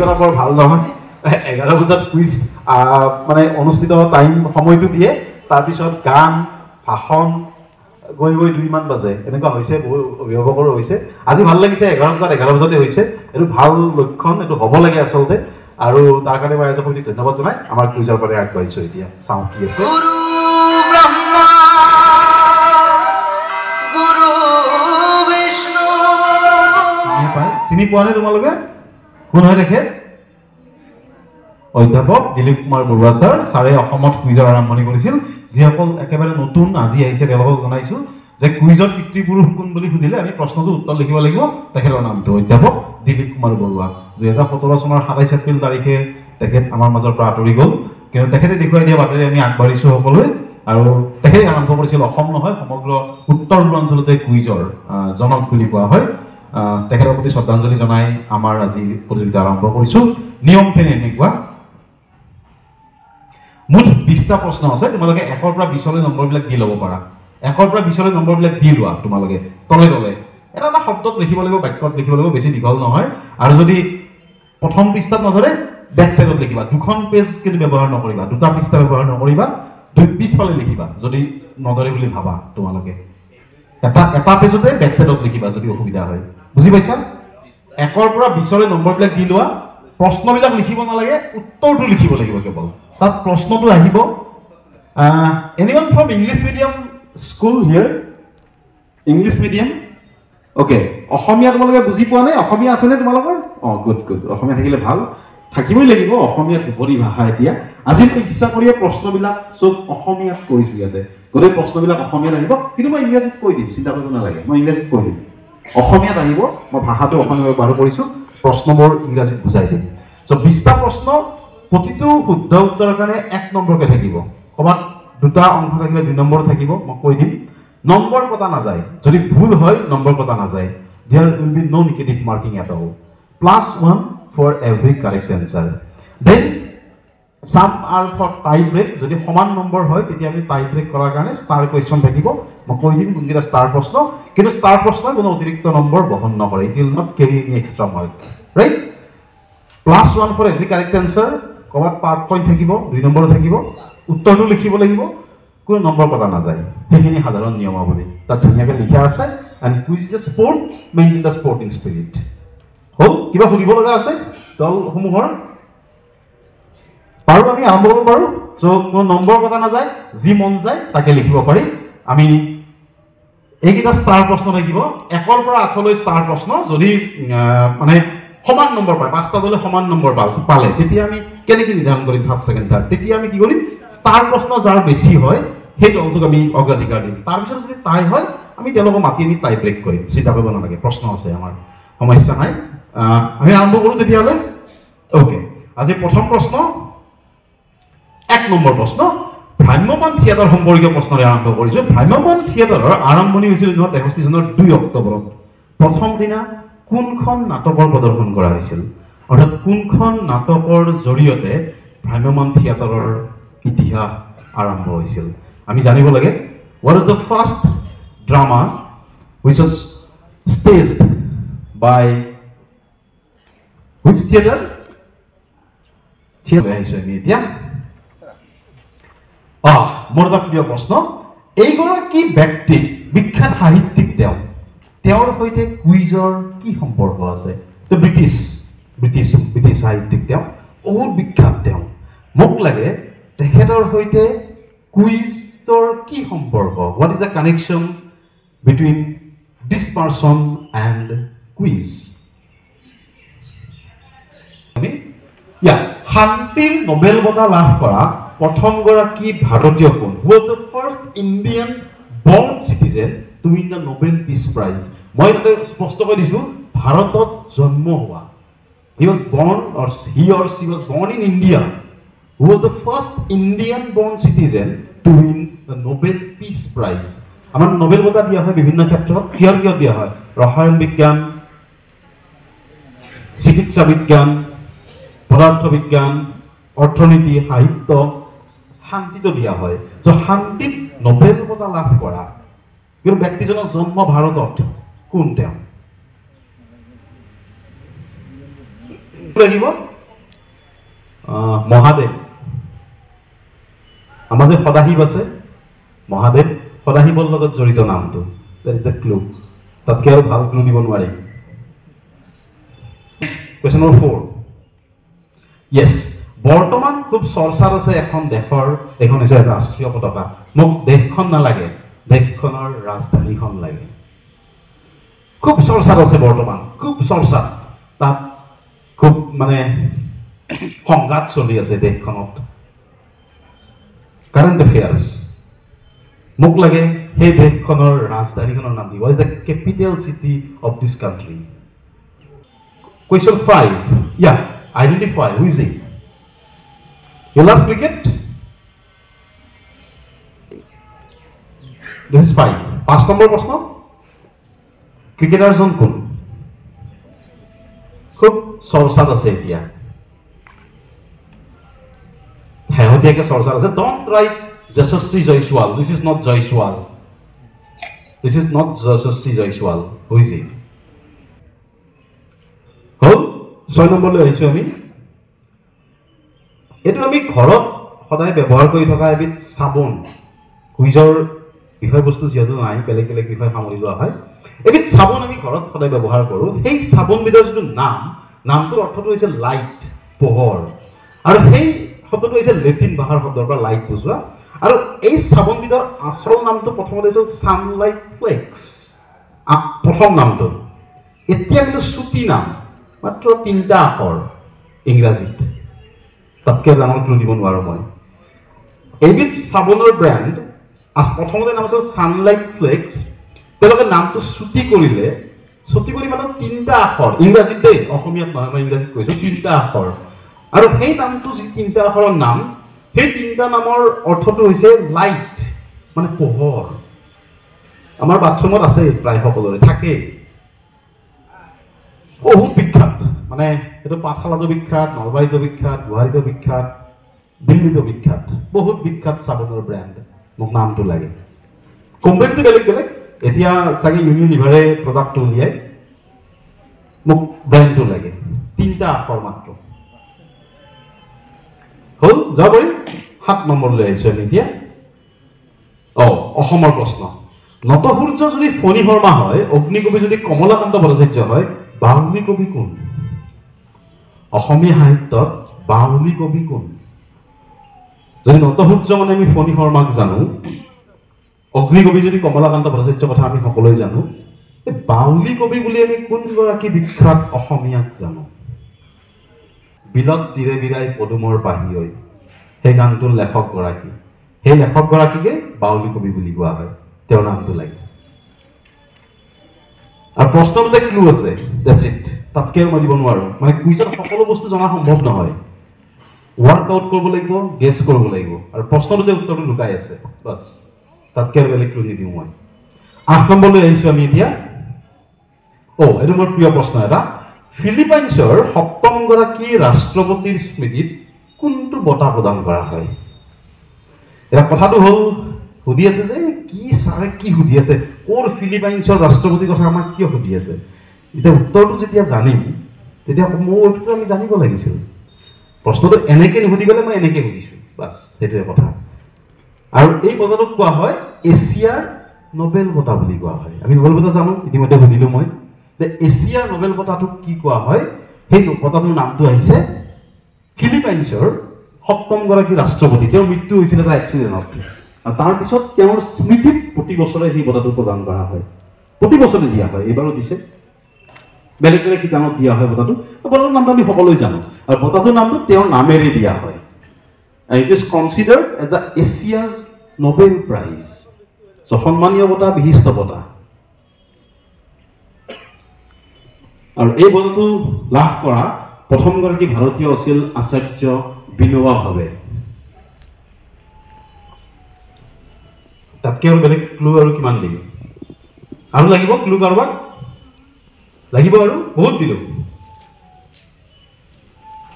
অভিজ্ঞতা বৰ ভাল নহয় 11 বজাত কুইজ মানে অনুষ্ঠিত টাইম সময়টো দিয়ে তাৰপিছত গান ভাষণ গৈ 2 মান বাজে এনেকুৱা হৈছে বহু অভিভাৱকৰ হৈছে আজি ভাল লাগিছে 11 বজাতে হৈছে এইটো ভাল লক্ষণ এইটো হ'ব লাগে আচলতে আৰু তাৰ কাৰণে মই আয়োজক সমিতিক ধন্যবাদ জনাই আমাৰ কুইজৰ পৰা আগবাঢ়িছো এতিয়া চাওঁ কি আছে চিনি পোৱা নে তোমালোকে কোন হয় দেখে অধ্যাপক দিলীপ কুমাৰ বৰুৱা ছাৰ ছাৰে অসমত কুইজৰ আৰম্ভণি কৰিছিল যিসকল একেবাৰে নতুন আজি আহিছে তেওঁলোকক জনাইছো যে কুইজৰ পিতৃপুৰুষ কোন বুলি সুধিলে আমি প্ৰশ্নটো উত্তৰ লিখিব লাগিব তেখেতৰ নামটো অধ্যাপক দিলীপ কুমাৰ বৰুৱা 2017 চনৰ 27 এপ্ৰিল তাৰিখে তেখেত আমাৰ মাজৰ পৰা আঁতৰি গ'ল কিন্তু তেখেতে দেখুৱাই দিয়া বাটেৰে আমি আগবাঢ়িছো সকলোৱে আৰু তেখেতে আৰম্ভ কৰিছিল অসম নহয় সমগ্ৰ উত্তৰ পূৰ্বাঞ্চলতে কুইজৰ জনক বুলি কোৱা হয় তেখেতৰ প্ৰতি শ্ৰদ্ধাঞ্জলি জনাই আমাৰ আজি প্ৰতিযোগিতা আৰম্ভ কৰিছো নিয়মখিনি এনেকুৱা মুঠ 20টা প্ৰশ্ন আছে তোমালোকে 1 পৰা 20 লৈ নম্বৰবিলাক দি ল'ব পাৰা 1 পৰা 20 লৈ নম্বৰবিলাক দি লোৱা তোমালোকে তলে তলে এটা শব্দত লিখিব লাগিব বাক্যত লিখিব লাগিব বেছি দীঘল নহয় আৰু যদি প্ৰথম পৃষ্ঠাত নধৰে বেক সাইডত লিখিবা দুখন পেজ কিন্তু ব্যৱহাৰ নকৰিবা দুটা পৃষ্ঠা ব্যৱহাৰ নকৰিবা দুই পিছফালে লিখিবা যদি নধৰে বুলি ভাবা তোমালোকে এটা পেজতে বেক সাইডত লিখিবা যদি অসুবিধা হয় বুজি পাইছা 1 পৰা 20 লৈ নম্বৰবিলাক দি লোৱা প্ৰশ্নবিলাক লিখিব নালাগে উত্তৰটো লিখিব লাগিব কেৱল তাত প্ৰশ্নটো আহিব anyone from English medium school here English medium okay Asomiya তোমালোকে বুজি পোৱা নাই অসমীয়া আছে নে তোমালোকৰ গুড অসমীয়া থাকিলে ভাল থাকিবই লাগিব অসমীয়া ধ্ৰুপদী ভাষা এতিয়া আজি মই ইচ্ছা কৰিয়ে প্ৰশ্নবিলাক সব অসমীয়াত কৰিছো ইয়াতে গৰে প্ৰশ্নবিলাক অসমীয়াত আহিব কিন্তু মই ইংৰাজীত কৈ দিম চিন্তা কৰিব নালাগে মই ইংৰাজীত কৈ দিম অসমীয়াত আহিব মই ভাষাটো অসমীয়াত ব্যৱহাৰ কৰিছো প্ৰশ্নবোৰ ইংৰাজীত বুজাই দিম সো 20টা প্ৰশ্ন প্ৰতিটো শুদ্ধ উত্তৰৰ কাৰণে 1 নম্বৰকে থাকিব কবাত দুটা অংক থাকিলে 2 নম্বৰ থাকিব মই কৈ দিম নম্বৰ কটা নাযায় যদি ভুল হয় নম্বৰ কটা নাযায় there will be no negative marking at all +1 for every correct answer then some are for tie break যদি সমান নম্বৰ হয় তেতিয়া আমি tie break কৰাৰ কাৰণে star question থাকিব মই কৈ দিম কোনটা star প্ৰশ্ন কিন্তু star প্ৰশ্ন কোনো অতিৰিক্ত নম্বৰ বহন নকৰে it will not carry any extra mark right +1 for every correct answer কবাত পার্ট পয়েন্ট থাকিব 2 নম্বৰ থাকিব উত্তৰটো লিখিব লাগিব কোনো নম্বৰ কটা নাযায় সেইখিনি সাধাৰণ নিয়মাৱলী তাত ধুনীয়াকৈ লিখা আছে and quiz is a sport maintain the sporting spirit হল কিবা সুধিব লগা আছে দল সমূহৰ পাৰো আমি আৰম্ভ কৰিব পাৰো সো কোনো নম্বৰ কটা নাযায় যি মন যায় তাকে লিখিব পাৰি আমি এইকিটা ষ্টাৰ প্ৰশ্ন থাকিব 1 পৰা 8 লৈ ষ্টাৰ প্ৰশ্ন যদি মানে সমান নম্বৰ পায় পাঁচটা দলে সমান নম্বৰ পালে তেতিয়া আমি কেনেকৈ নিৰ্ধাৰণ কৰিম ফাৰ্স্ট সেকেন্ড থাৰ্ড তেতিয়া আমি কি কৰিম ষ্টাৰ প্ৰশ্ন যাৰ বেছি হয় সেই দলটোক আমি অগ্ৰাধিকাৰ দিম তাৰ পিছত যদি টাই হয় আমি তেওঁলোকক মাতি আনি টাই ব্ৰেক কৰিম চিন্তা কৰিব নালাগে প্ৰশ্ন আছে আমাৰ সমস্যা নাই আমি আৰম্ভ কৰো তেতিয়ালৈ ওকে আজি প্ৰথম প্ৰশ্ন 1 নম্বৰ প্ৰশ্ন ভ্ৰাম্যমান থিয়েটাৰ সম্পৰ্কীয় প্ৰশ্নৰে আৰম্ভ কৰিছো ভ্ৰাম্যমান থিয়েটাৰৰ আৰম্ভণি হৈছিল 1963 চনৰ 2 অক্টোবৰত প্ৰথম দিনা কোনখন নাটকৰ প্ৰদৰ্শন কৰা হৈছিল অৰ্থাৎ কোনখন নাটকৰ জৰিয়তে ভ্ৰাম্যমান থিয়েটাৰৰ ইতিহাস আৰম্ভ হৈছিল আমি জানিব লাগে what is the first drama which was staged by which theater media মোৰ এটা প্ৰিয় প্ৰশ্ন এইগৰাকী ব্যক্তি বিখ্যাত সাহিত্যিক তেওঁৰ সৈতে কুইজৰ কি সম্পৰ্ক আছে তো ব্ৰিটিছ সাহিত্যিক বহুত বিখ্যাত মোক লাগে তেখেতৰ সৈতে কুইজৰ কি সম্পৰ্ক what is the connection between this person and quiz শান্তিৰ নোবেল বঁটা লাভ কৰা প্ৰথম গৰাকী ভাৰতীয় কোন who was the first Indian born citizen to win the Nobel Peace Prize মই এটা স্পষ্ট কৈ দিছো ভাৰতত জন্ম হোৱা he was born or he or she was born in India who was the first Indian born citizen to win the Nobel Peace Prize আমাৰ Nobel বঁটা দিয়া হয় বিভিন্ন ক্ষেত্ৰত কিয় দিয়া হয় ৰসায়ন বিজ্ঞান চিকিৎসা বিজ্ঞান পদাৰ্থ বিজ্ঞান অৰ্থনীতি সাহিত্য শান্তিটো দিয়া হয় সো শান্তিত নোবেল বঁটা লাভ কৰা কিন্তু ব্যক্তিজনৰ জন্ম ভাৰতত কোন লাগিব মহাদেৱ আমাৰ যে সদাশিৱ আছে মহাদেৱ সদাশিৱৰ লগত জড়িত নামটো দ্যাট ইজ এ ক্লু তাতকৈ আৰু ভাল ক্লু দিব নোৱাৰি কুৱেশ্যন নম্বৰ 4 য়েছ বৰ্তমান খুব চৰ্চাত আছে এখন দেশৰ এখন হৈছে ৰাষ্ট্ৰীয় পতাকা মোক দেশখন নালাগে দেশখনৰ ৰাজধানীখন লাগে খুব চৰ্চাত আছে বৰ্তমান খুব চৰ্চাত তাত খুব মানে সংঘাত চলি আছে দেশখনত কাৰেণ্ট এফেয়াৰ্ছ মোক লাগে সেই দেশখনৰ ৰাজধানীখনৰ নাম দিব is the capital city of this country question 5 yeah identify who is it you love cricket this is 5 number প্ৰশ্ন ক্ৰিকেটাৰজন কোন খুব চৰ্চাত আছে এতিয়া শেহতীয়াকৈ চৰ্চাত আছে don't write Yashasvi Jaiswal this is not Jaiswal this is not Yashasvi Jaiswal who is it হ'ল 6 নম্বৰলৈ আহিছোঁ আমি এইটো আমি ঘৰত সদায় ব্যৱহাৰ কৰি থকা এবিধ চাবোন কুইজৰ বিষয়বস্তু যিহেতু নাই বেলেগ বেলেগ বিষয় সামৰি লোৱা হয় এবিধ চাবোন আমি ঘৰত সদায় ব্যৱহাৰ কৰোঁ সেই চাবোনবিধৰ যিটো নামটোৰ অৰ্থটো হৈছে লাইট পোহৰ আৰু সেই শব্দটো হৈছে লেটিন ভাষাৰ শব্দৰ পৰা লাইট বুজোৱা আৰু এই চাবোনবিধৰ আচল নামটো প্ৰথমতে আছিল ছানলাইট ফ্লেক্স প্ৰথম নামটো এতিয়া কিন্তু চুটি নাম মাত্ৰ 3টা আখৰ ইংৰাজীত তাতকৈ ডাঙৰ ক্লু দিব নোৱাৰোঁ মই এইবিধ চাবোনৰ ব্ৰেণ্ড প্ৰথমতে নাম আছিল ছানলাইট ফ্লেক্স তেওঁলোকে নামটো চুটি কৰি মাত্ৰ 3টা আখৰ ইংৰাজীত দেই অসমীয়াত নহয় মই ইংৰাজীত কৈছোঁ 3টা আখৰ আৰু সেই নামটো যি 3টা আখৰৰ নাম সেই 3টা নামৰ অৰ্থটো হৈছে লাইট মানে পোহৰ আমাৰ বাথৰুমত আছে প্ৰায় সকলোৰে থাকে বহুত বিখ্যাত মানে এইটো পাঠশালাতো বিখ্যাত নলবাৰীতো বিখ্যাত গুৱাহাটীতো বিখ্যাত দিল্লীতো বিখ্যাত বহুত বিখ্যাত চাবোনৰ ব্ৰেণ্ড মোক নামটো লাগে কোম্পানীটো বেলেগ বেলেগ এতিয়া চাগে ইউনিলিভাৰে প্ৰডাক্টটো উলিয়াই মোক ব্ৰেণ্ডটো লাগে 3টা আখৰ মাত্ৰ হ'ল যাব পাৰি 7 নম্বৰলৈ আহিছোঁ আমি এতিয়া অসমৰ প্ৰশ্ন নটসূৰ্য যদি ফণী শৰ্মা হয় অগ্নিকবি যদি কমলাকান্ত ভট্টাচাৰ্য হয় বাউলী কবি কোন অসমীয়া সাহিত্যত বাউলী কবি কোন যদি নটসূৰ্য মানে আমি ফণী শৰ্মাক জানো অগ্নিকবি যদি কমলাকান্ত ভট্টাচাৰ্যৰ কথা আমি সকলোৱে জানো বাউলী কবি বুলি আমি কোনগৰাকী বিখ্যাত অসমীয়াক জানো বিলত তীৰে বিৰাই পদুমৰ পাহি হৈ সেই গানটোৰ লেখকগৰাকী সেই লেখকগৰাকীকে বাউলী কবি বুলি কোৱা হয় তেওঁৰ নামটো লাগে আৰু প্ৰশ্নটোতে ক্লু আছে দ্যাটছ ইট তাতকৈ মই দিব নোৱাৰোঁ মানে কুইজত সকলো বস্তু জনা সম্ভৱ নহয় ৱৰ্কআউট কৰিব লাগিব গেছ কৰিব লাগিব আৰু প্ৰশ্নটোতে উত্তৰটো লুকাই আছে বাছ তাতকৈ আৰু বেলেগ ক্লু নিদিওঁ মই 8 নম্বৰলৈ আহিছোঁ আমি এতিয়া এইটো মোৰ প্ৰিয় প্ৰশ্ন এটা ফিলিপাইনছৰ 7মগৰাকী ৰাষ্ট্ৰপতিৰ স্মৃতিত কোনটো বঁটা প্ৰদান কৰা হয় এটা কথাটো হ'ল সুধি আছে যে কি ছাৰে কি সুধি আছে ক'ৰ ফিলিপাইনছৰ ৰাষ্ট্ৰপতিৰ কথা আমাক কিয় সুধি আছে এতিয়া উত্তৰটো যেতিয়া জানিম তেতিয়া মোৰ এইটোতো আমি জানিব লাগিছিল প্ৰশ্নটো এনেকৈ নুসুধি গ'লে মই এনেকৈ সুধিছোঁ বাছ সেইটোৱে কথা আৰু এই বঁটাটোক কোৱা হয় এছিয়াৰ নোবেল বঁটা বুলি কোৱা হয় আমি নোবেল বঁটা জানো ইতিমধ্যে সুধিলোঁ মই যে এছিয়াৰ নোবেল বঁটাটোক কি কোৱা হয় সেই বঁটাটোৰ নামটো আহিছে ফিলিপাইনছৰ 7মগৰাকী ৰাষ্ট্ৰপতি তেওঁৰ মৃত্যু হৈছিল এটা এক্সিডেণ্টত আৰু তাৰপিছত তেওঁৰ স্মৃতিত প্ৰতি বছৰে সেই বঁটাটো প্ৰদান কৰা হয় প্ৰতি বছৰে দিয়া হয় এইবাৰো দিছে বেলেগ বেলেগ শিতানত দিয়া হয় বঁটাটোৰ নামটো আমি সকলোৱে জানো আৰু বঁটাটোৰ নামটো তেওঁৰ নামেৰে দিয়া হয় it is considered as the Asia's Nobel prize সন্মানীয় বঁটা বিশিষ্ট বঁটা আৰু এই বঁটাটো লাভ কৰা প্ৰথমগৰাকী ভাৰতীয় আছিল আচাৰ্য বিনোবা ভাৱে তাতকৈ আৰু বেলেগ ক্লু আৰু কিমান দিম আৰু লাগিব ক্লু কাৰোবাক লাগিব আৰু বহুত দিলোঁ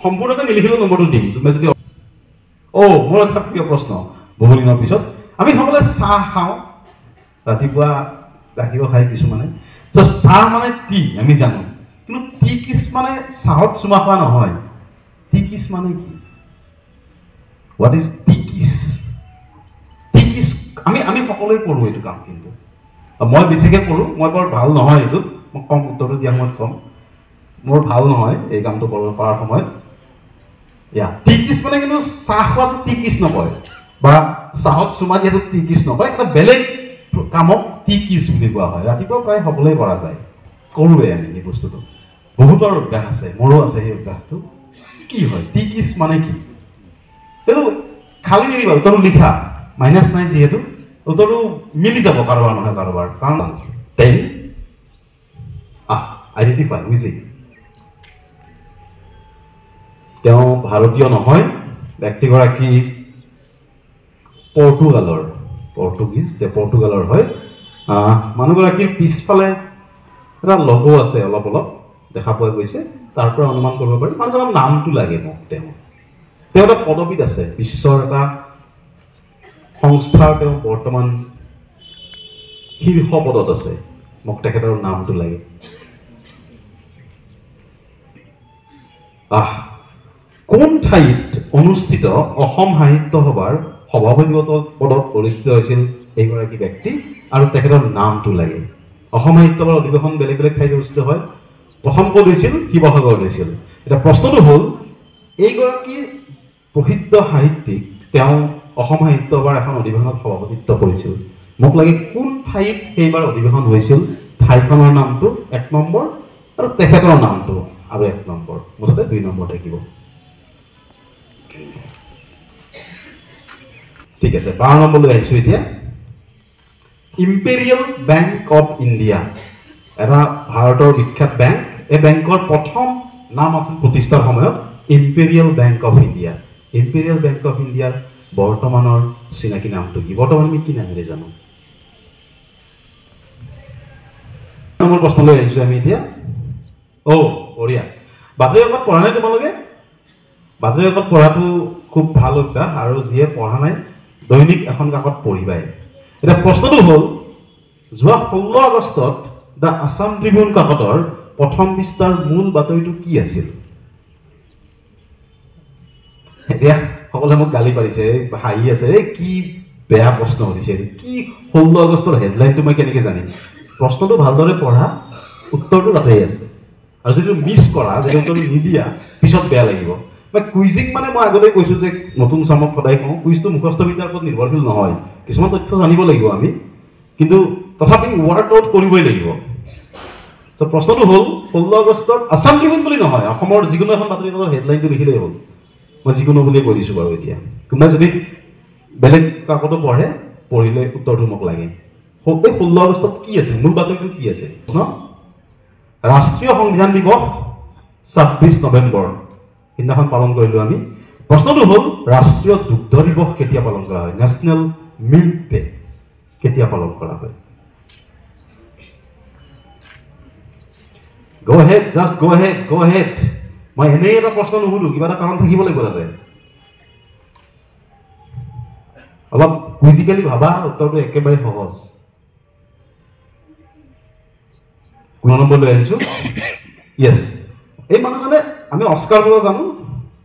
সম্পূৰ্ণকৈ নিলিখিলেও নম্বৰটো দিম যদি মোৰ এটা প্ৰিয় প্ৰশ্ন বহু দিনৰ পিছত আমি সকলোৱে চাহ খাওঁ ৰাতিপুৱা গাখীৰ খাই কিছুমানে চাহ মানে টি আমি জানো কিন্তু টি কিছ মানে চাহত চুমা খোৱা নহয় টি কিছ মানে কি হোৱাট ইজ টিকিছ? টিকিছ আমি সকলোৱে কৰোঁ এইটো কাম, কিন্তু মই বেছিকৈ কৰোঁ। মই বৰ ভাল নহয় এইটোত, মই কম উত্তৰটো দিয়া সময়ত কম, মোৰ ভাল নহয় এই কামটো কৰাৰ সময়ত। টিকিছ মানে কিন্তু চাহ খোৱাটো টিকিছ নকয়, বা চাহত চুমা দিয়াটো টিকিছ নকয়, এটা বেলেগ কামক টিকিছ বুলি কোৱা হয়। ৰাতিপুৱা প্ৰায় সকলোৱে কৰা যায়, কৰোঁৱে আমি এই বস্তুটো। বহুতৰ অভ্যাস আছে, মোৰো আছে সেই অভ্যাসটো। কি হয় টিকিছ মানে কি? এইটো খালি নিদিবা, উত্তৰটো লিখা, মাইনাছ নাই যিহেতু, উত্তৰটো মিলি যাব কাৰোবাৰ নহয় কাৰোবাৰ। কাৰণ 10 আইডেণ্টিফাই বুজি। তেওঁ ভাৰতীয় নহয়, ব্যক্তিগৰাকী পৰ্তুগীজ, তেওঁ পৰ্তুগালৰ হয়। মানুহগৰাকীৰ পিছফালে এটা লগো আছে, অলপ অলপ দেখা পোৱা গৈছে, তাৰ পৰা অনুমান কৰিব পাৰি মানুহজনৰ নামটো লাগে মোক। তেওঁ এটা পদবীত আছে, বিশ্বৰ এটা সংস্থাৰ তেওঁ বৰ্তমান শীৰ্ষ পদত আছে, মোক তেখেতৰ নামটো লাগে। কোন ঠাইত অনুষ্ঠিত অসম সাহিত্য সভাৰ সভাপতি পদত পৰিচিত হৈছিল এইগৰাকী ব্যক্তি, আৰু তেখেতৰ নামটো লাগে। অসম সাহিত্য সভাৰ অধিৱেশন বেলেগ বেলেগ ঠাইত অনুষ্ঠিত হয়। প্ৰথম ক'ত হৈছিল? শিৱসাগৰত হৈছিল। এতিয়া প্ৰশ্নটো হ'ল, এইগৰাকী প্ৰসিদ্ধ সাহিত্যিক, তেওঁ অসম সাহিত্য সভাৰ এখন অধিৱেশনত সভাপতিত্ব কৰিছিল। মোক লাগে কোন ঠাইত সেইবাৰ অধিৱেশন হৈছিল, ঠাইখনৰ নামটো 1 নম্বৰ, আৰু তেখেতৰ নামটো আৰু 1 নম্বৰ, মুঠতে 2 নম্বৰ থাকিব। ঠিক আছে, 12 নম্বৰলৈ আহিছো এতিয়া। ইম্পেৰিয়েল বেংক অফ ইণ্ডিয়া, এটা ভাৰতৰ বিখ্যাত বেংক। এই বেংকৰ প্ৰথম নাম আছিল প্ৰতিষ্ঠাৰ সময়ত imperial bank of India. Imperial bank of ইণ্ডিয়াৰ বৰ্তমানৰ চিনাকি নামটো কি? বৰ্তমান আমি কি নামেৰে জানো? নম্বৰ প্ৰশ্নলৈ আহিছো আমি এতিয়া। বঢ়িয়া। বাতৰি কাকত পঢ়া নাই তোমালোকে? বাতৰি কাকত পঢ়াটো খুব ভাল অভ্যাস, আৰু যিয়ে পঢ়া নাই দৈনিক এখন কাকত পঢ়িবাই। এতিয়া প্ৰশ্নটো হ'ল, যোৱা 16 আগষ্টত দ্য আছাম ট্ৰিবিউন কাকতৰ প্ৰথম পৃষ্ঠাৰ মূল বাতৰিটো কি আছিল? এতিয়া সকলোৱে মোক গালি পাৰিছে, হাঁহি আছে, কি বেয়া প্ৰশ্ন সুধিছে, কি 16 আগষ্টৰ হেডলাইনটো মই কেনেকৈ জানিম? প্ৰশ্নটো ভালদৰে পঢ়া, উত্তৰটো তাতেই আছে। আৰু যদি মিছ কৰা, যদি উত্তৰটো নিদিয়া, পিছত বেয়া লাগিব। কুইজিং মানে মই আগতে কৈছোঁ যে নতুন চামক সদায় কওঁ, কুইজটো মুখস্থ বিদ্যাৰ ওপৰত নিৰ্ভৰশীল নহয়। কিছুমান তথ্য জানিব লাগিব আমি, কিন্তু তথাপি ৱৰ্ক আউট কৰিবই লাগিব। প্ৰশ্নটো হ'ল, 16 আগষ্টত আছাম ট্ৰিবিউন বুলি নহয়, অসমৰ যিকোনো এখন বাতৰি কাকতৰ হেডলাইনটো লিখিলেই হ'ল। মই যিকোনো বুলিয়ে কৈ দিছোঁ বাৰু। এতিয়া কোনোবাই যদি বেলেগ কাকতো পঢ়িলে উত্তৰটো মোক লাগে। 16 আগষ্টত কি আছে, মূল বাতৰিটো কি আছে? ৰাষ্ট্ৰীয় সংবিধান দিৱস 26 নৱেম্বৰ সিদিনাখন পালন কৰিলোঁ আমি। প্ৰশ্নটো হ'ল, ৰাষ্ট্ৰীয় দুগ্ধ দিৱস কেতিয়া পালন কৰা হয়? নেশ্যনেল মিল্ক ডে কেতিয়া পালন কৰা হয়? Go ahead, just go ahead, go ahead. মই এনেই এটা প্ৰশ্ন নুসুধো, কিবা এটা কাৰণ থাকিব লাগিব তাতে। অলপ ফিজিকেলি ভাবা, উত্তৰটো একেবাৰে সহজ। 9 নম্বৰ লৈ আহিছো। য়েছ, এই মানুহজনে আমি অস্কাৰ বঁটা জানো,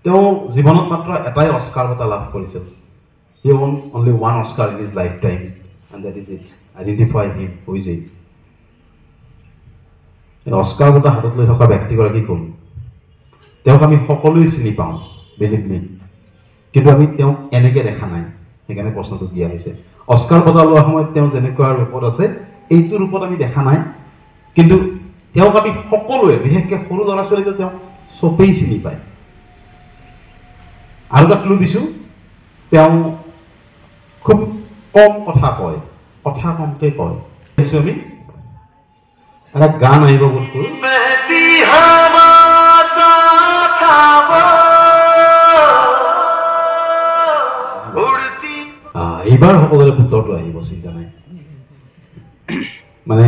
তেওঁ জীৱনত মাত্ৰ এটাই অস্কাৰ বঁটা লাভ কৰিছিল। He won only one Oscar in his lifetime, and that is it. Identify him. Who is it? Oscar বঁটা হাতত লৈ থকা ব্যক্তিগৰাকী কোন? তেওঁক আমি সকলোৱে চিনি পাওঁ, বিলিভ মি, কিন্তু আমি তেওঁক এনেকৈ দেখা নাই, সেইকাৰণে প্ৰশ্নটো দিয়া হৈছে। অস্কাৰ বঁটা লোৱাৰ সময়ত তেওঁ যেনেকুৱা ৰূপত আছে, এইটো ৰূপত আমি দেখা নাই, কিন্তু তেওঁক আমি সকলোৱে, বিশেষকৈ সৰু ল'ৰা ছোৱালীটো তেওঁক চবেই চিনি পায়। আৰু এটা ক্লু দিছোঁ, তেওঁ খুব কম কথা কয়, কথা কমকৈ কয়। দিছোঁ আমি এটা গান আহিব বস্তু। এইবাৰ সকলোৰে উত্তৰটো আহিব, চিন্তা নাই। মানে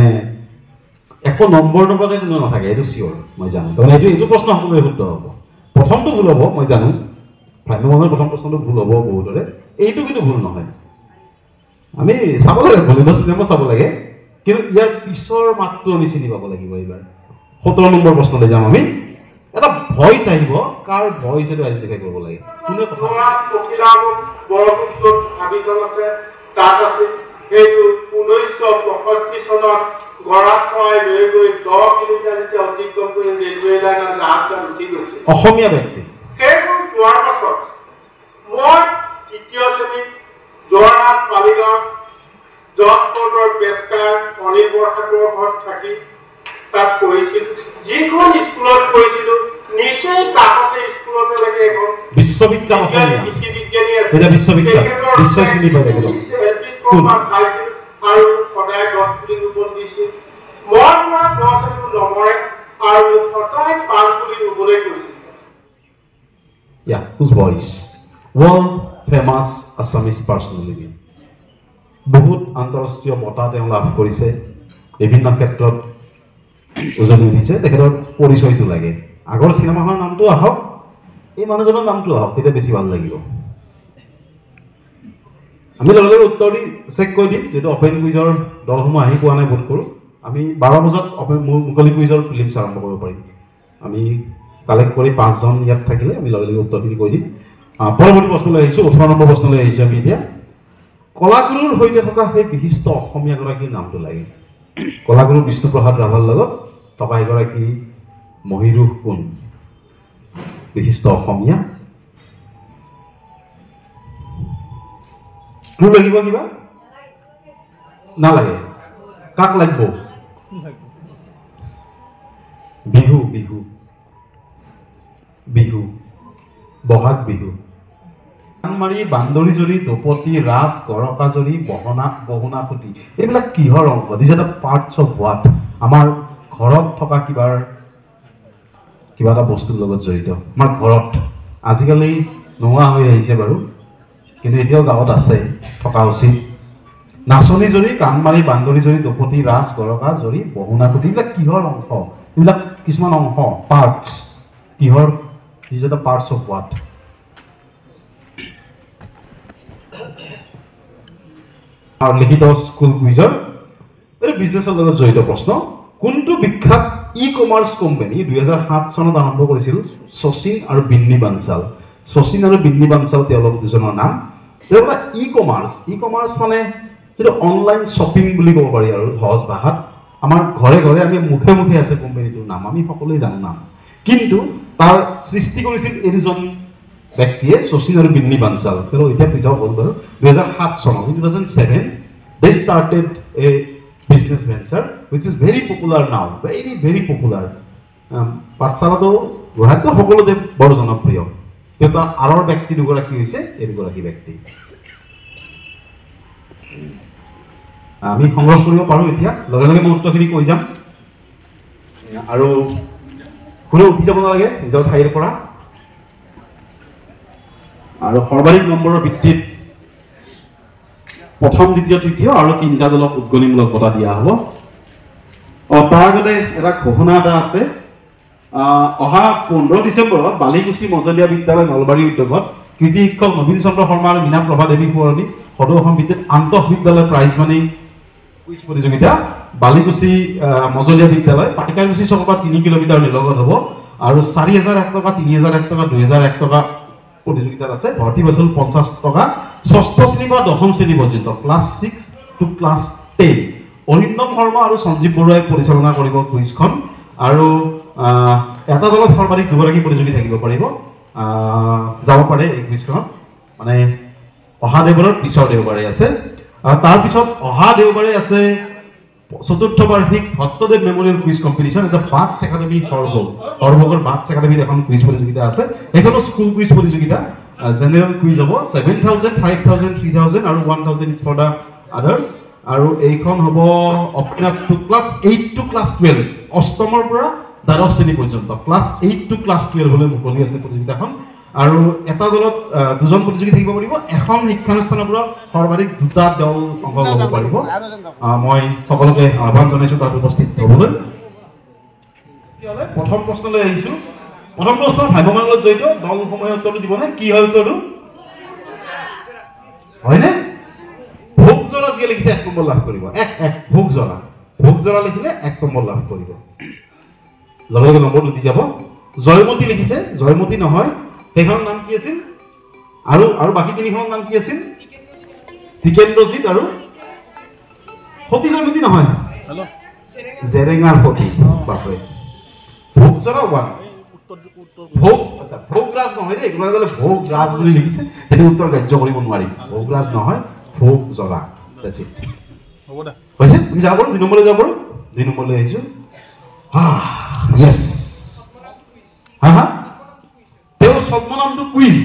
একো নম্বৰ নোপোৱাকৈ কোনো নাথাকে, এইটো চিয়'ৰ, মই জানো। তাৰমানে এইটো প্ৰশ্ন সকলোৰে শুদ্ধ হ'ব। প্ৰথমটো ভুল হ'ব, মই জানো। ভ্ৰাম্যমানৰ প্ৰথম প্ৰশ্নটো ভুল হ'ব বহুতৰে, এইটো কিন্তু ভুল নহয়। আমি চাব লাগে, বলিউডৰ চিনেমা চাব লাগে, কিন্তু ইয়াৰ পিছৰ মাতটো আমি চিনি পাব লাগিব। এইবাৰ 17 নম্বৰ প্ৰশ্নলৈ যাম আমি। এটা ভইচ আহিব, কাৰ ভইচ এইটো আইডেন্টিফাই কৰিব লাগে। কোনে কথা বৰষুণ আবেদন আছে তাত আছে সেইটো 1965 চনত গৰাখোৱাই লৈ গৈ 10 কিলোমিটাৰ যেতিয়া অতিক্ৰম কৰি ৰেলৱে লাইনত জাহাজখন উঠি গৈছে অসমীয়া ব্যক্তি। সেইবোৰ যোৱাৰ পাছত মই তৃতীয় শ্ৰেণীত যোৰহাট পালিগাঁও জজকোৰ্টৰ বেছকাৰ অনিল বৰঠাকুৰৰ ঘৰত থাকি তাত পঢ়িছিল। যিখন স্কুলত পঢ়িছিলো নিশ্চয় কাষতে স্কুলতে লাগে এখন বিশ্ববিদ্যালয় অসমীয়া কৃষি বিজ্ঞানী আছে। এটা বিশ্ববিদ্যালয় বিশ্বশ্ৰেণী পাই গ'ল আৰু সদায় গছ পুলি ৰোপণ দিছিল। মই পৰা গছ এটো নমৰে আৰু সদায় পাণ পুলি ৰুবলৈ কৈছিল। Yeah, whose voice? World famous Assamese personality. বহুত আন্তঃৰাষ্ট্ৰীয় বঁটা তেওঁ লাভ কৰিছে, বিভিন্ন ক্ষেত্ৰত উজলি উঠিছে। তেখেতৰ পৰিচয়টো লাগে। আগৰ চিনেমাখনৰ নামটো আহক, এই মানুহজনৰ নামটো আহক, তেতিয়া বেছি ভাল লাগিব। আমি লগে লগে উত্তৰ দি চেক কৰি দিম, যিহেতু অপেন কুইজৰ দলসমূহ আহি পোৱা নাই বোধ কৰোঁ। আমি 12 বজাত মুকলি কুইজৰ ফিল্মছ আৰম্ভ কৰিব পাৰিম। আমি কালেক্ট কৰি 5 জন ইয়াত থাকিলে আমি লগে লগে উত্তৰখিনি কৈ দিম। পৰৱৰ্তী প্ৰশ্নলৈ আহিছোঁ, 18 নম্বৰ প্ৰশ্নলৈ আহিছোঁ আমি এতিয়া। কলাগুৰুৰ সৈতে থকা সেই বিশিষ্ট অসমীয়াগৰাকীৰ নামটো লাগে। কলাগুৰু বিষ্ণুপ্ৰসাদ ৰাভাৰ লগত থকা এগৰাকী মহিৰুহ কোন? বিশিষ্ট অসমীয়া। ক্লু লাগিব কিবা? নালাগে। কাক লাগিব? বিহু বিহু বিহু বহাগ বিহু। কাণমাৰি, বান্দৰীজৰী, দপতি, ৰাজ, গৰকাজৰী, বহুনাসুতি, এইবিলাক কিহৰ অংশ? দিছ এটা পাৰ্টছ অফ হোৱাট? আমাৰ ঘৰত থকা কিবা এটা বস্তুৰ লগত জড়িত। আমাৰ ঘৰত আজিকালি নোহোৱা হৈ আহিছে বাৰু, কিন্তু এতিয়াও গাঁৱত আছে, থকা উচিত। নাচনীজৰী, কাণমাৰি, বান্দৰীজৰী, দপতি, ৰাজ, গৰকাজৰী, বহুনাসুতি, এইবিলাক কিহৰ অংশ? এইবিলাক কিছুমান অংশ, পাৰ্টছ। কিহৰ? দিছ এটা পাৰ্টছ অফ হোৱাট? আৰু লিখিত স্কুল কুইজৰ এইটো বিজনেছৰ লগত জড়িত প্ৰশ্ন। কোনটো বিখ্যাত ই কমাৰ্চ কোম্পানী 2007 চনত আৰম্ভ কৰিছিল শচীন আৰু বিন্নী বানচাল? শচীন আৰু বিন্নী বানচাল তেওঁলোক দুজনৰ নাম। তেওঁলোকে ই কমাৰ্চ মানে যিটো অনলাইন শ্বপিং বুলি ক'ব পাৰি আৰু সহজ ভাষাত। আমাৰ ঘৰে ঘৰে আমি মুখে মুখে আছে কোম্পানীটোৰ নাম, আমি সকলোৱে জানো নাম, কিন্তু তাৰ সৃষ্টি কৰিছিল এই দুজন ব্যক্তিয়ে, শচীন আৰু বিন্নী বানচাল। কিন্তু এতিয়া পৃথক হ'ল বাৰু। 2007 চনত, 2007 they started a business venture which is very popular now, very popular. পাঠশালাতো গুৱাহাটীতো সকলোতে বৰ জনপ্ৰিয়। কিন্তু আৰৰ ব্যক্তি দুগৰাকী হৈছে এই দুগৰাকী ব্যক্তি। আমি সংগ্ৰহ কৰিব পাৰোঁ এতিয়া, লগে লগে মই উত্তৰখিনি কৈ যাম আৰু কোনেও উঠি যাব নালাগে নিজৰ ঠাইৰ পৰা। আৰু সৰ্বাধিক নম্বৰৰ ভিত্তিত প্ৰথম, দ্বিতীয়, তৃতীয় আৰু 3টা দলক উদ্গনিমূলক বঁটা দিয়া হ'ব। তাৰ আগতে এটা ঘোষণা এটা আছে। অহা 15 ডিচেম্বৰত বালিকুচি মজলীয়া বিদ্যালয় নলবাৰী উদ্যোগত কৃতি শিক্ষক নবীন চন্দ্ৰ শৰ্মা আৰু মীনা প্ৰভা দেৱী সোঁৱৰণী সদৌ অসম ভিত্তিত আন্তঃবিদ্যালয় প্ৰাইজ মানি কুইজ প্ৰতিযোগিতা বালিকুচি মজলীয়া বিদ্যালয় পাটিকাইকুচি চকৰ পৰা 3 কিলোমিটাৰ নিলগত হ'ব। আৰু 4,001 টকা, 3,001 টকা, 2,001 টকা প্ৰতিযোগিতাত আছে। ভৰ্তি মাচুল 50 টকা। 6ষ্ঠ শ্ৰেণীৰ পৰা 10ম শ্ৰেণী পৰ্যন্ত, class 6 to class 10। Arindam Sharma আৰু সঞ্জীৱ বৰুৱাই পৰিচালনা কৰিব কুইজখন। আৰু এটা দলত সৰ্বাধিক 2গৰাকী প্ৰতিযোগী থাকিব পাৰিব, যাব পাৰে এই কুইজখনত। মানে অহা দেওবাৰৰ পিছৰ দেওবাৰে আছে। আৰু তাৰপিছত অহা দেওবাৰে আছে 4ৰ্থ বাৰ্ষিক ভট্টদেৱ মেমৰিয়েল কুইজ কম্পিটিশ্যন। এটা বাটছ একাডেমী সৰভোগৰ বাটছ একাডেমীৰ এখন কুইজ প্ৰতিযোগিতা আছে। সেইখনো স্কুল কুইজ প্ৰতিযোগিতা। জেনেৰেল কুইজ হ'ব 7,000, 5,000, 3,000 আৰু 1,000 ইজ ফৰ দ্য আদাৰ্ছ। আৰু এইখন হ'ব ক্লাছ 8 টু ক্লাছ 12, 8মৰ পৰা 12 শ্ৰেণী পৰ্যন্ত, ক্লাছ 8 টু ক্লাছ 12 হ'লে মুকলি আছে প্ৰতিযোগিতাখন। আৰু এটা দলত 2জন প্ৰতিযোগী থাকিব পাৰিব। এখন শিক্ষানুষ্ঠানৰ পৰা সৰ্বাধিক 2টা দল অংশগ্ৰহণ কৰিব পাৰিব। মই সকলোকে আহ্বান জনাইছোঁ তাত উপস্থিত হ'বলৈ। প্ৰথম প্ৰশ্নলৈ আহিছোঁ। প্ৰথম প্ৰশ্ন ভাগ্যমানৰ লগত জড়িত। দলসমূহে উত্তৰটো দিবনে? কি হয় উত্তৰটো? হয়নে? ভোগজৰা যিয়ে লিখিছে 1 নম্বৰ লাভ কৰিব। ভোগজৰা লিখিলে 1 নম্বৰ লাভ কৰিব। লগে লগে নম্বৰটো দি যাব। জয়মতী লিখিছে, জয়মতী নহয়, সেইখনৰ নাম কি আছিল? আৰু বাকী তিনিখনৰ নাম কি আছিল? টিকেন্দ্ৰজিৎ আৰু সতী জয়মতী নহয়, জেৰেঙাৰ সতী। বাপৰে, ভোগজৰা ওৱান, ভোগৰাজ নহয় দেই, কোনোবাই ক'লে ভোগৰাজ বুলি লিখিছে, সেইটো উত্তৰ গ্ৰাহ্য কৰিব নোৱাৰিম। ভোগৰাজ নহয়, ভোগজৰা। হৈছে, তুমি যাব পাৰো 2 নম্বৰলৈ যাব পাৰো। 2 নম্বৰলৈ আহিছো। য়েছ, হা তেওঁৰ ছদ্মনামটো কুইজ।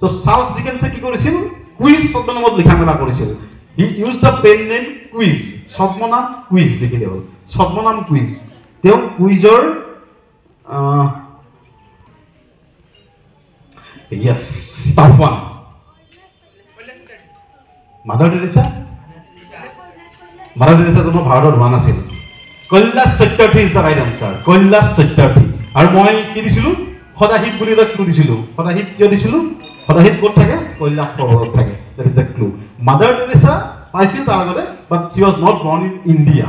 চ' চাৰ্লছ ডিকেন্সে কি কৰিছিল? কুইজ ছদ্মনামত লিখা মেলা কৰিছিল। He use the pen name quiz, ছদ্মনাম কুইজ লিখিলে হ'ল, ছদ্মনাম কুইজ। তেওঁ কুইজৰ yes, tough one. Mother Teresa, Mother Teresa জন্ম ভাৰতত হোৱা নাছিল। Kailash Satyarthi is the right answer, Kailash Satyarthi. আৰু মই কি দিছিলো? সদাশীত বুলি এটা ক্লু দিছিলো। সদাশীত কিয় দিছিলো? সদাশীত ক'ত থাকে? কৈলাশ পৰ্বতত থাকে। That is the clue. Mother Teresa পাইছিল তাৰ আগতে, but she was not born in India.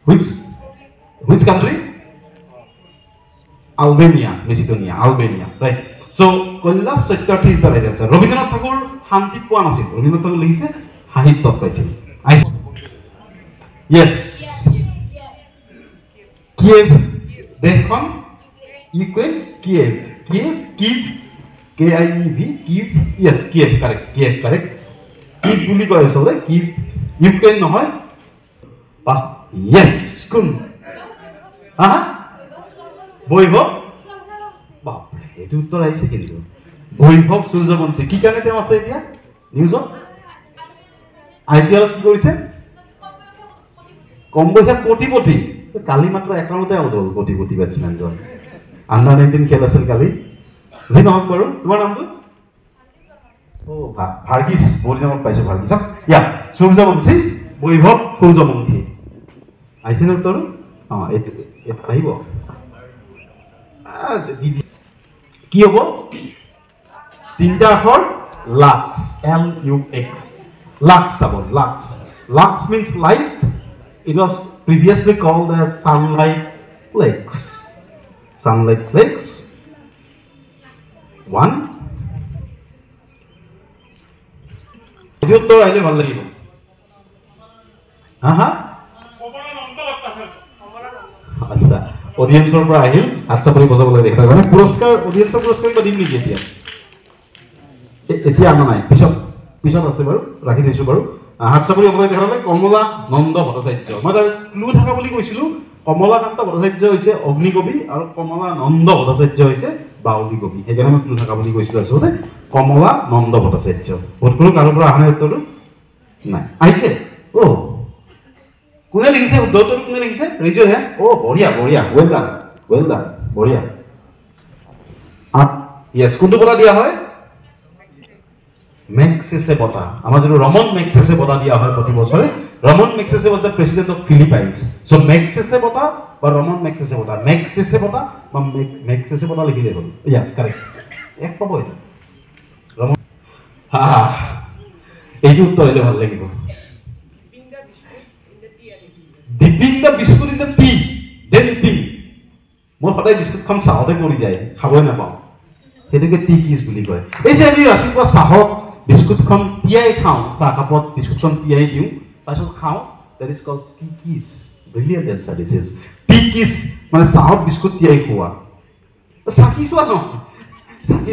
Which country? Albania, Macedonia, Albania, right. So' Kailash Satyarthi is the right answer. Rabindranath Thakur শান্তিত পোৱা নাছিল, ৰবীন্দ্ৰনাথ ঠাকুৰ লিখিছে সাহিত্যত পাইছিল। য়েছ, কিয়েভ দেশখন Ukraine, Kiev, Kiev, Kiev, KIEV, Kiev, yes, Kiev correct, Kiev correct. Kiev বুলি কয় আচলতে, কিভ, ইউক্ৰেইন নহয়। য়েছ, কোন? হা, বৈভৱ, বাপৰে, এইটো উত্তৰ আহিছে কিন্তু। বৈভৱ সূৰ্যবংশী। কি কাৰণে তেওঁ আছে এতিয়া নিউজত? IPL কি কৰিছে? কম বয়সীয়া কোটিপতি। কালি মাত্ৰ এক ৰাউণ্ডতে আউট হ'ল কোটিপতি বেটছমেনজন। আণ্ডাৰ-19 খেল আছিল কালি। যি নহওক বাৰু, তোমাৰ নামটো? ভাৰ্গিছ, বহুত দিনত পাইছো ভাৰ্গিছ। ইয়া, সূৰ্যবংশী, বৈভৱ সূৰ্যবংশী। আহিছে নে উত্তৰ? এইটো আহিব। কি হ'ব? 3টা আখৰ, লাক্স, LUX, লাক্স চাব, lux. Lux means light. It was previously called as sunlight flakes. Sunlight flakes. 1. এইটো উত্তৰ আহিলে ভাল লাগিব। হা, আচ্ছা, অডিয়েন্সৰ পৰা আহিল, আচ্ছা বুলি বজাবলৈ দেখা মানে পুৰস্কাৰ, অডিয়েন্সৰ পুৰস্কাৰ কিবা দিম নেকি এতিয়া? এতিয়া আনা নাই, পিছত আছে বাৰু, ৰাখি দিছো বাৰু। হাত চাপৰি অকলে দেখা পালে কমলা নন্দ ভট্টাচাৰ্য। মই তাত ক্লু থকা বুলি কৈছিলো। কমলাকান্ত ভট্টাচাৰ্য হৈছে অগ্নিকবি আৰু কমলা নন্দ ভট্টাচাৰ্য হৈছে বাউলী কবি। সেইকাৰণে মই ক্লু থকা বুলি কৈছিলো আচলতে। কমলা নন্দ ভট্টাচাৰ্য। ভোটখনো কাৰো পৰা অহা নাই উত্তৰটো? নাই, আহিছে। কোনে লিখিছে উত্তৰটো? কোনে লিখিছে? ৰেজ ইউৰ হেণ্ড। বঢ়িয়া, বঢ়িয়া, ৱেল ডান, ৱেল ডান, বঢ়িয়া। য়েছ, কোনটো বঁটা দিয়া হয়? মেগছেছে বঁটা। আমাৰ যিটো ৰমন মেগছেছে বঁটা দিয়া হয় প্ৰতি বছৰে। Raman Magsaysay was the president of Philippines. So Magsaysay বঁটা বা ৰমন মেগছেছে বঁটা, মেগছেছে বঁটা বা মেগছেছে বঁটা লিখিলে হ'ল। য়েছ, কাৰেক্ট। এক পাব এইটো। ৰমন, এইটো উত্তৰ দিলে ভাল লাগিব। Dipping the biscuit in the tea, then eating. মোৰ সদায় বিস্কুটখন চাহতে পৰি যায়, খাবই নাপাওঁ। সেইটোকে টি কিজ বুলি কয়। এই যে আমি ৰাতিপুৱা চাহত বিস্কুটখন তিয়াই খাওঁ, চাহ কাপত বিস্কুটখন তিয়াই দিওঁ, তাৰপিছত খাওঁ, that is called T keys. Brilliant answer this is. T keys মানে চাহত বিস্কুট তিয়াই খোৱা। চাকি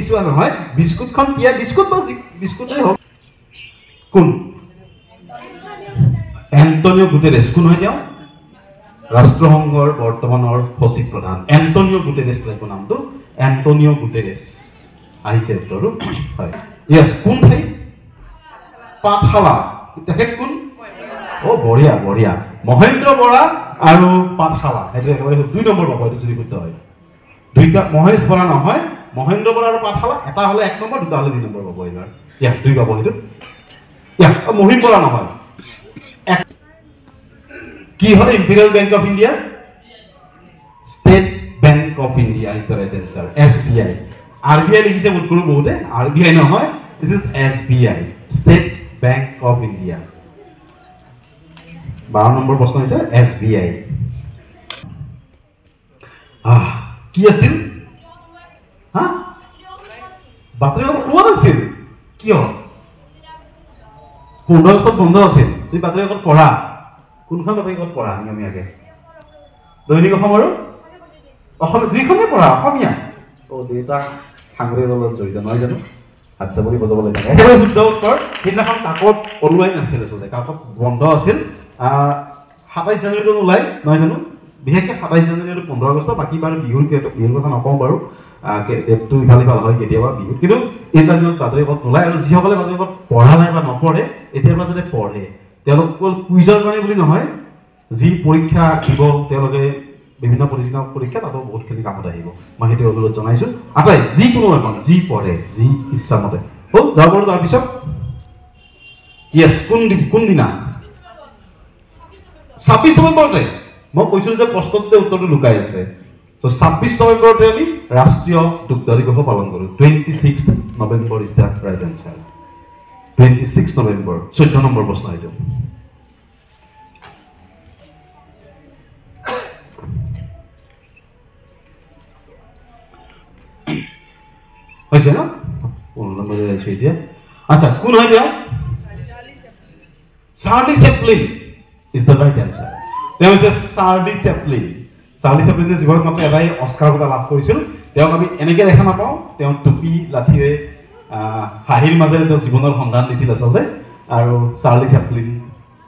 চোৱা নহয়, বিস্কুটখন তিয়াই, বিস্কুট বা বিস্কুটেই হওক। কোন? Antonio Guterres. কোন হয় তেওঁ? ৰাষ্ট্ৰসংঘৰ বৰ্তমানৰ সচিব প্ৰধান এণ্টনিঅ গুটেৰেছ লাগিব নামটো। Antonio Guterres. আহিছে উত্তৰটো। হয়, য়েছ। কোন ঠাই? পাঠশালা। তেখেত কোন? বঢ়িয়া, বঢ়িয়া। মহেন্দ্ৰ বৰা আৰু পাঠশালা। সেইটো একেবাৰে 2 নম্বৰ পাব এইটো যদি শুদ্ধ হয়। দুইটা মহেশ বৰা নহয়, মহেন্দ্ৰ বৰা আৰু পাঠশালা। এটা হ'লে 1 নম্বৰ, দুটা হ'লে 2 নম্বৰ পাব এইবাৰ। 2 পাব সেইটো। মহিম বৰা নহয়। কি হয়? Imperial bank of India, state bank of India is the right answer. SBI। RBI লিখিছে কোনো বহুতে, RBI নহয়, this is SBI, state bank of India. 12 number প্ৰশ্ন হৈছে SBI। কি আছিল হা বাতৰি কাকত ওলোৱা নাছিল কিয় 15 আগষ্টত বন্ধ আছিল তুমি বাতৰি কাকত পঢ়া কোনখন বাতৰি কাকত পঢ়া নিয়মীয়াকৈ দৈনিক অসম আৰু অসম দুইখনে পঢ়া অসমীয়া দেউতা সাংবাদিক দলত জড়িত নহয় জানো হাত চাপৰি বজাবলৈ থাকে একেবাৰে শুদ্ধ উত্তৰ সেইদিনাখন কাকত ওলোৱাই নাছিল আচলতে কাকত বন্ধ আছিল 27 জানুৱাৰীত ওলাই নহয় জানো বিশেষকৈ 27 জানুৱাৰী আৰু 15 আগষ্ট বাকী বাৰু বিহুৰ কথা নকওঁ বাৰু ডেটটো ইফালে ভাল হয় কেতিয়াবা বিহুত কিন্তু এটা দিনত বাতৰি কাকত নোলায় আৰু যিসকলে বাতৰি কাকত পঢ়া নাই বা নপঢ়ে এতিয়াৰ পৰা যাতে পঢ়ে তেওঁলোক অকল কুইজৰ কাৰণে বুলি নহয় যি পৰীক্ষা দিব তেওঁলোকে বিভিন্ন প্ৰতিযোগিতা পৰীক্ষা তাতো বহুতখিনি কামত আহিব মই সেইটো অনুৰোধ জনাইছোঁ আটাই যিকোনো এখন যি পঢ়ে যি ইচ্ছামতে হ'ল যাব পাৰোঁ তাৰপিছত য়েছ কোনদিনা 26 নৱেম্বৰতে মই কৈছিলোঁ যে প্ৰশ্নতে উত্তৰটো লুকাই আছে তো 26 নৱেম্বৰতে আমি ৰাষ্ট্ৰীয় দুগ্ধ দিৱস পালন কৰোঁ 26 November is the right answer 26 November 14 number প্ৰশ্ন এইটো হৈছে না 15 নম্বৰে আছে এতিয়া আচ্ছা কোন হয় দিয়া Charlie Chaplin is the right answer তেওঁ হৈছে চাৰ্লি চেপলিন জীৱনত মাত্ৰ এটাই অস্কাৰ বঁটা লাভ কৰিছিল তেওঁক আমি এনেকৈ দেখা নাপাওঁ তেওঁ টুপি লাঠিৰে হাঁহিৰ মাজেৰে তেওঁ জীৱনৰ সন্ধান দিছিল আচলতে আৰু চাৰ্লি চেপলিন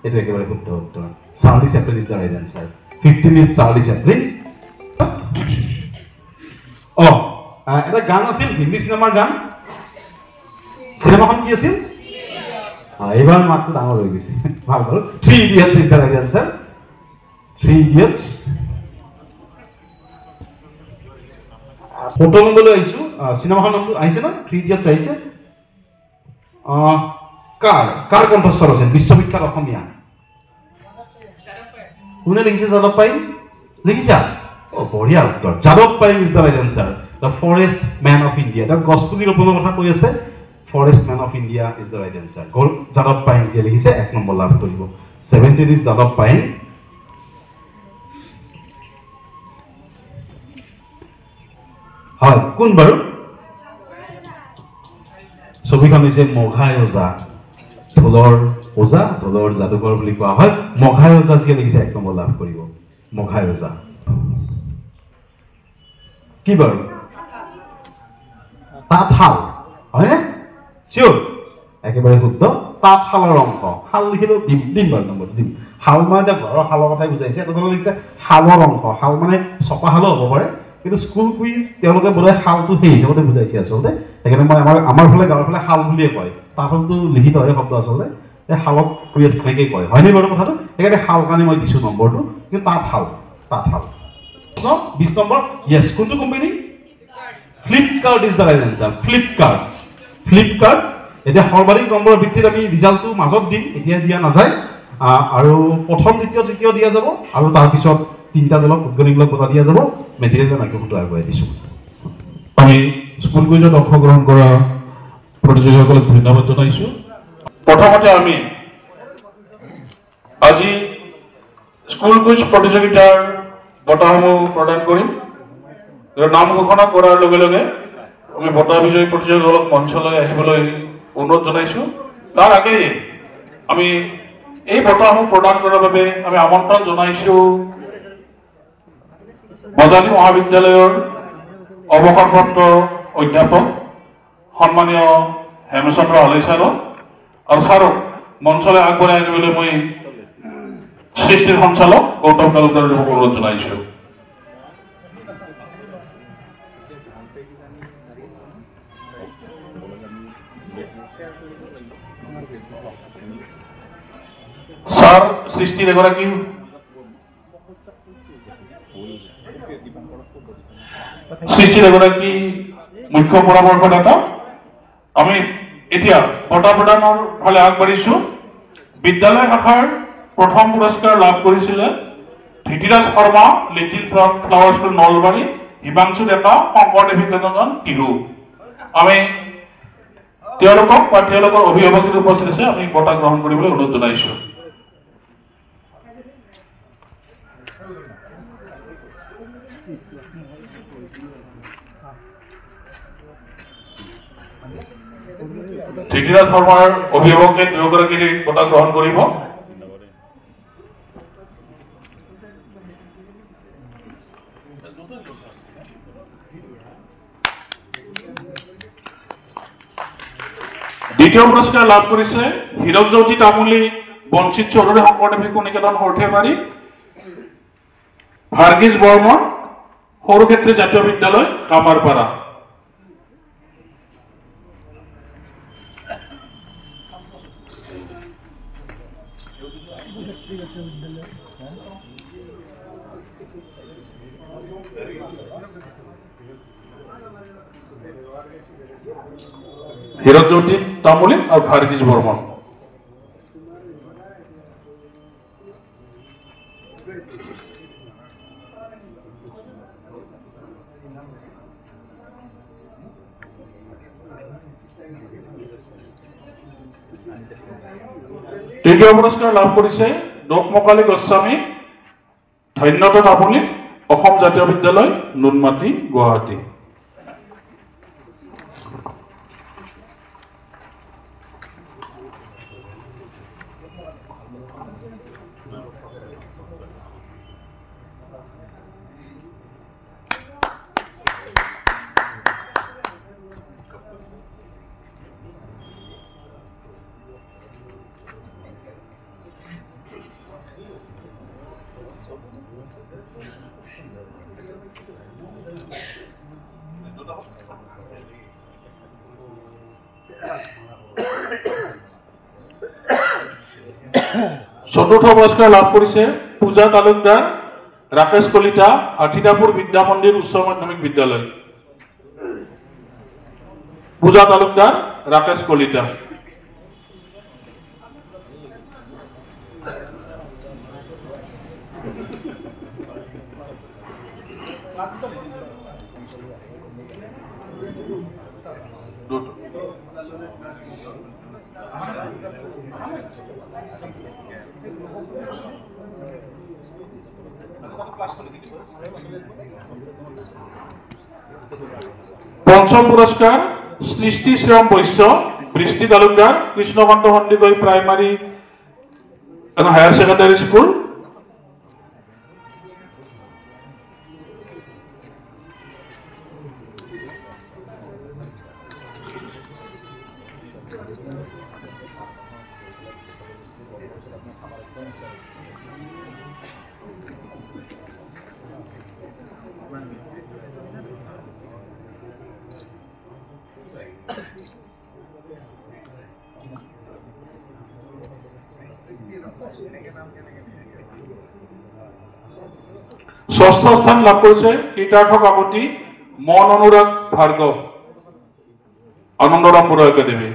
এইটো একেবাৰে শুদ্ধ উত্তৰ Charlie Chaplin is the right answer 15 is Charlie Chaplin এটা গান আছিল হিন্দী চিনেমাৰ গান চিনেমাখন কি আছিল এইবাৰ মাতটো ডাঙৰ হৈ গৈছে ভাল ভাল 3 Idiots is the right answer 3 Idiots photo নম্বৰলৈ আহিছোঁ চিনেমাখন নামটো আহিছে না 3 Idiots আহিছে কাৰ কণ্ঠস্বৰ আছে বিশ্ববিখ্যাত অসমীয়া কোনে লিখিছে যাদৱ পায়েং লিখিছা বঢ়িয়া উত্তৰ যাদৱ Payeng is the right answer the forest man of India তেওঁ গছপুলি ৰোপণৰ কথা কৈ আছে forest man of India is the right answer যাদৱ পায়েং যিয়ে লিখিছে 1 নম্বৰ লাভ কৰিব 17 ইজ যাদৱ পায়েং হয় কোন বাৰু ছবিখন হৈছে মঘাই ওজা ঢোলৰ যাদুকৰ বুলি কোৱা হয় মঘাই ওজা যিয়ে লিখিছে 1 নম্বৰ লাভ কৰিব মঘাই ওজা কি বাৰু তাঁতশাল হয়নে চিয়ৰ একেবাৰে শুদ্ধ তাঁতশালৰ অংশ শাল লিখিলেও দিম বাৰু নম্বৰ দিম শাল মানে ঘৰৰ শালৰ কথাই বুজাইছে এটা লিখিছে শালৰ অংশ শাল মানে ছপা শালো হ'ব পাৰে কিন্তু স্কুল কুইজ তেওঁলোকে বোধহয় শালটো সেই হিচাপতে বুজাইছে আচলতে সেইকাৰণে মই আমাৰ ফালে গাঁৱৰ ফালে শাল বুলিয়ে কয় তাঁতশালটো লিখিত হয় শব্দ আচলতে এই শালত কুইজ এনেকেই কয় হয়নে বাৰু কথাটো সেইকাৰণে শাল কাৰণে মই দিছোঁ নম্বৰটো কিন্তু তাঁতশাল 20 নম্বৰ য়েছ কোনটো company Flipkart is the right answer Flipkart এতিয়া সৰ্বাধিক নম্বৰৰ ভিত্তিত আমি ৰিজাল্টটো মাজত দিম এতিয়া দিয়া নাযায় আৰু প্ৰথম দ্বিতীয় তৃতীয় দিয়া যাব আৰু তাৰপিছত 3টা দলক উদ্গনিমূলক বঁটা দিয়া যাব মেডিকেলৰ মাইক্ৰফোনটো আগুৱাই দিছোঁ আমি স্কুল কুইজত অংশগ্ৰহণ কৰা প্ৰতিযোগীসকলক ধন্যবাদ জনাইছোঁ প্ৰথমতে আমি আজি স্কুল কুইজ প্ৰতিযোগিতাৰ বঁটাসমূহ প্ৰদান কৰিম নাম ঘোষণা কৰাৰ লগে লগে আমি বঁটা বিজয়ী প্ৰতিযোগীসকলক মঞ্চলৈ আহিবলৈ অনুৰোধ জনাইছোঁ তাৰ আগেয়ে আমি এই বঁটাসমূহ প্ৰদান কৰাৰ বাবে আমি আমন্ত্ৰণ জনাইছোঁ বজালী মহাবিদ্যালয়ৰ অৱসৰপ্ৰাপ্ত অধ্যাপক সন্মানীয় হেমচন্দ্ৰ হালৈ ছাৰক আৰু ছাৰক মঞ্চলৈ আগবঢ়াই আনিবলৈ মই সৃষ্টিৰ সঞ্চালক গৌতম তালুকদাৰক অনুৰোধ জনাইছোঁ ছাৰ সৃষ্টিৰ এগৰাকী মুখ্য পৰামৰ্শদাতা আমি এতিয়া বঁটা প্ৰদানৰ ফালে আগবাঢ়িছোঁ বিদ্যালয় শাখাৰ প্ৰথম পুৰস্কাৰ লাভ কৰিছিলে Dhritiraj Sharma little flower school Nalbari Himanshu Deka Shankardev Vidyanandan Tihu আমি তেওঁলোকৰ অভিভাৱক যিটো উপস্থিত আছে আমি বঁটা গ্ৰহণ কৰিবলৈ অনুৰোধ জনাইছোঁ ধৃতিৰাজ শৰ্মাৰ অভিভাৱকে দুয়োগৰাকীৰ বঁটা গ্ৰহণ কৰিব। দ্বিতীয় পুৰস্কাৰ লাভ কৰিছে হীৰকজ্যোতি তামুলী, বঞ্চিত চৌধুৰী শংকৰদেৱ শিশু নিকেতন সৰ্থেবাৰী, ভাৰ্গীছ বৰ্মন, সৰুক্ষেত্ৰী জাতীয় বিদ্যালয় কামাৰপাৰা। হীৰকজ্যোতি তামুলী আৰু ভাৰ্গীছ বৰ্মন। তৃতীয় পুৰস্কাৰ লাভ কৰিছে দোকমকালী গোস্বামী, ধন্যতা তামুলী, অসম জাতীয় বিদ্যালয় নুনমাটি গুৱাহাটী। চতুৰ্থ পুৰস্কাৰ লাভ কৰিছে পূজা তালুকদাৰ, ৰাকেশ কলিতা, আঠিদাপুৰ বিদ্যা মন্দিৰ উচ্চ মাধ্যমিক বিদ্যালয়। পূজা তালুকদাৰ, ৰাকেশ কলিতা। পঞ্চম পুৰস্কাৰ সৃষ্টি Shram Baishya, Brishti Talukdar, Krishnakanta Sandikai primary higher secondary school. ষষ্ঠ স্থান লাভ কৰিছে কীৰ্তাৰ্থ কাকতি, মন অনুৰাগ ভাৰ্গৱ, আনন্দৰাম বৰুৱা একাডেমী।